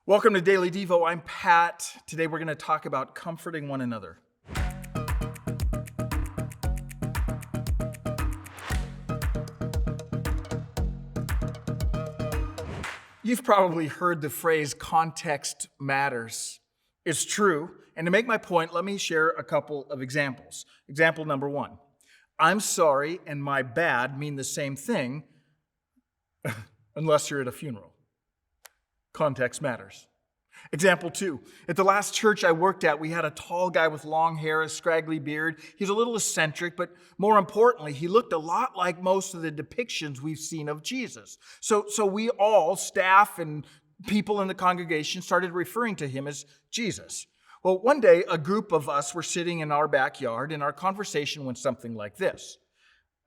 Welcome to Daily Devo. I'm Pat. Today we're going to talk about comforting one another. You've probably heard the phrase context matters. It's true. And to make my point, let me share a couple of examples. Example number one. I'm sorry and my bad mean the same thing unless you're at a funeral. Context matters. Example two, at the last church I worked at, we had a tall guy with long hair, a scraggly beard. He's a little eccentric, but more importantly, he looked a lot like most of the depictions we've seen of Jesus. So we all, staff and people in the congregation, started referring to him as Jesus. Well, one day, a group of us were sitting in our backyard, and our conversation went something like this.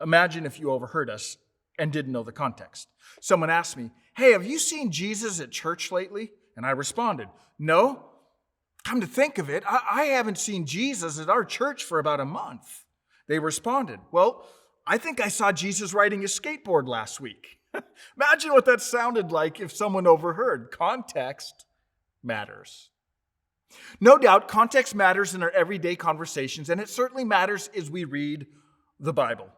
Imagine if you overheard us and didn't know the context. Someone asked me, "Hey, have you seen Jesus at church lately?" And I responded, "No. Come to think of it, I haven't seen Jesus at our church for about a month." They responded, "Well, I think I saw Jesus riding a skateboard last week." Imagine what that sounded like if someone overheard. Context matters. No doubt, context matters in our everyday conversations, and it certainly matters as we read the Bible.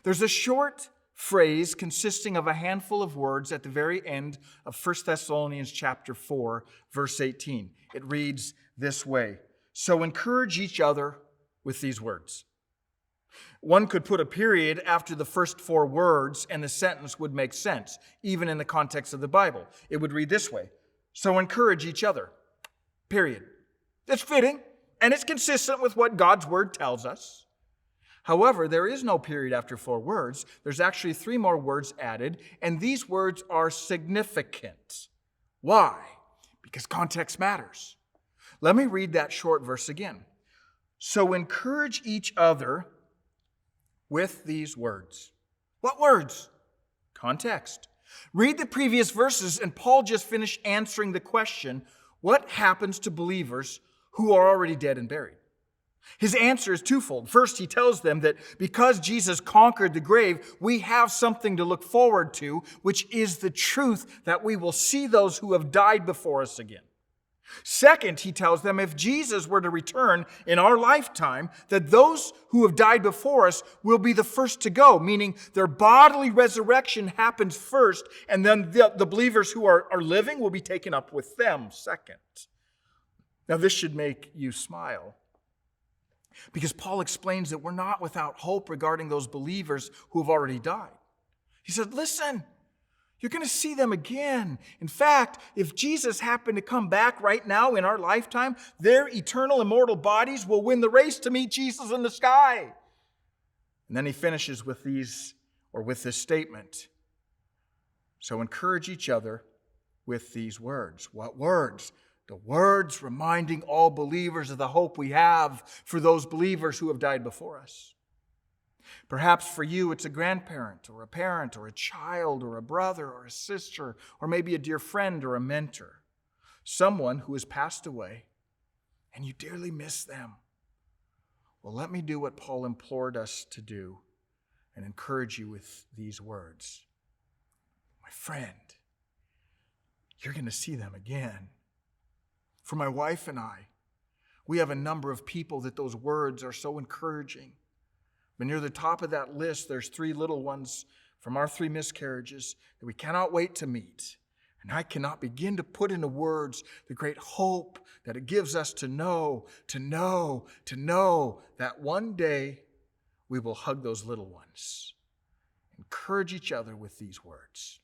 There's a short phrase consisting of a handful of words at the very end of 1 Thessalonians chapter 4, verse 18. It reads this way, "So encourage each other with these words." One could put a period after the first four words and the sentence would make sense, even in the context of the Bible. It would read this way, "So encourage each other." Period. It's fitting, and it's consistent with what God's word tells us. However, there is no period after four words. There's actually three more words added, and these words are significant. Why? Because context matters. Let me read that short verse again. "So encourage each other with these words." What words? Context. Read the previous verses, and Paul just finished answering the question, what happens to believers who are already dead and buried? His answer is twofold. First, he tells them that because Jesus conquered the grave, we have something to look forward to, which is the truth that we will see those who have died before us again. Second, he tells them if Jesus were to return in our lifetime, that those who have died before us will be the first to go, meaning their bodily resurrection happens first, and then the believers who are living will be taken up with them second. Now, this should make you smile, because Paul explains that we're not without hope regarding those believers who have already died. He said, listen, you're going to see them again. In fact, if Jesus happened to come back right now in our lifetime, their eternal immortal bodies will win the race to meet Jesus in the sky. And then he finishes with this statement. So encourage each other with these words. What words? The words reminding all believers of the hope we have for those believers who have died before us. Perhaps for you, it's a grandparent or a parent or a child or a brother or a sister or maybe a dear friend or a mentor. Someone who has passed away and you dearly miss them. Well, let me do what Paul implored us to do and encourage you with these words. My friend, you're going to see them again. For my wife and I, we have a number of people that those words are so encouraging. But near the top of that list, there's three little ones from our three miscarriages that we cannot wait to meet. And I cannot begin to put into words the great hope that it gives us to know that one day we will hug those little ones. Encourage each other with these words.